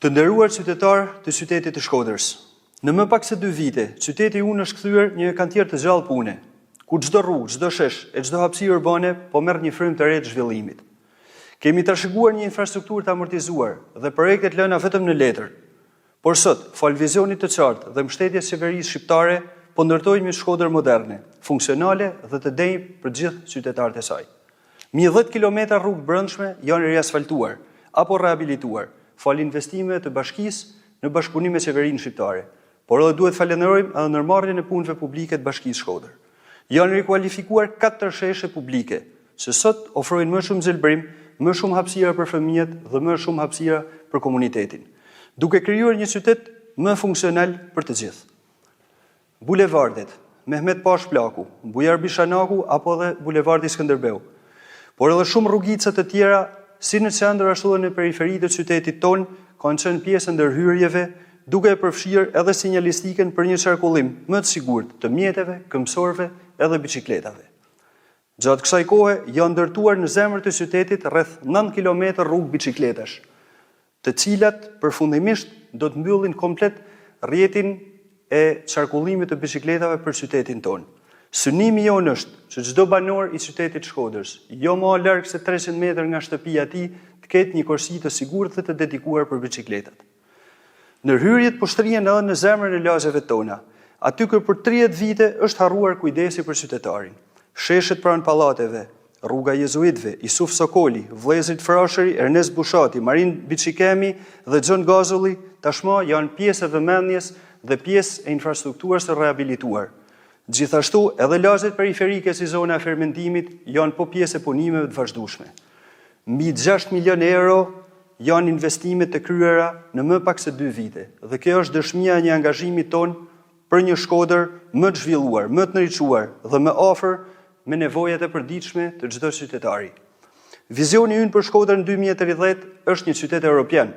Të nderuar qytetar të qytetit të Shkodrës, në më pak se 2 vite, qyteti unë është kthyer një kantier të gjallë pune, ku çdo rrugë, çdo shesh e çdo hapësirë urbane po merr një frymë të re të zhvillimit. Kemi trashëguar një infrastrukturë të amortizuar dhe projektet lëna vetëm në letër. Por sot, fal vizionit të qartë dhe mbështetjes qeverisë shqiptare, po ndërtojmë një Shkodër moderne, funksionale dhe të denjë për gjithë qytetarët e saj. 10 kilometra rrugë brendshme janë riasfaltuar apo rehabilituar, fal investimeve të bashkisë në bashkëpunim me qeverinë shqiptare, por edhe duhet falenderojmë edhe ndërmarrjen e punëve publike të Bashkisë Shkodër. Janë rikualifikuar 4 sheshe publike, që sot ofrojnë më shumë gjelbrim, më shumë hapësira për fëmijët dhe më shumë hapësira për komunitetin, duke krijuar një qytet më funksional për të gjithë. Bulevardet, Mehmet Pash Plaku, Bujar Bishanaku apo edhe bulevardi Skënderbeu, por edhe shumë rrugica të tjera si në qendër ashtu edhe në periferi të qytetit ton, kanë qenë pjesë e ndërhyrjeve, duke e përfshirë edhe sinjalistikën për një qarkullim më të sigurt të mjeteve, këmbësorëve edhe biçikletave. Gjatë kësaj kohe janë ndërtuar në zemër të qytetit rreth 9 kilometër rrugë biçikletash, të cilat përfundimisht do të mbyllin komplet rrjetin e qarkullimit të biçikletave për qytetin ton. Synimi jonë është që çdo banor i qytetit Shkodrës, jo më larg se 300 metër nga shtëpia e tij, të ketë një korsi të sigurt dhe të dedikuar për biçikletat. Ndërhyrjet po shtrihen edhe në zemrën e lagjeve tona, aty ku për 30 vite është harruar kujdesi për qytetarin. Sheshet pranë pallateve, rruga Jezuitëve, Isuf Sokoli, vëllezërit Frashëri, Ernest Bushati, Marin Biçikemi dhe Xhon Gazulli tashmë janë pjesë e vëmendjes dhe pjesë e infrastrukturës së rehabilituar. Gjithashtu, edhe lagjet periferike si zona e fermentimit janë po pjesë e punimeve të vazhdueshme. Mbi 6 milion euro janë investimet të kryera në më pak se 2 vite, dhe kjo është dëshmia e një angazhimi ton për një Shkodër më të zhvilluar, më të ndriçuar dhe më afër me nevojat e përditshme të çdo qytetari. Vizioni ynë për Shkodrën 2030 është një qytet evropian,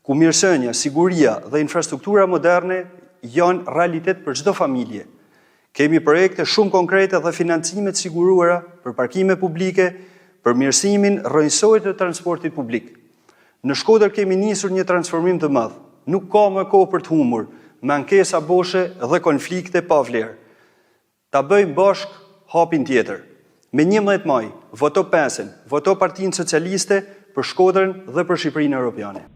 ku mirësënia, siguria dhe infrastruktura moderne janë realitet për çdo familje. Kemi projekte shumë konkrete dhe financime të siguruara për parkime publike, për mirësimin rrënjësor të transportit publik. Në Shkodër kemi nisur një transformim të madh. Nuk ka më kohë për të humbur, me ankesa boshe dhe konflikte pa vlerë. Ta bëjmë bashk hapin tjetër. Me 11 maj, voto PES-ën, voto Partinë Socialiste për Shkodrën dhe për Shqipërinë Europiane.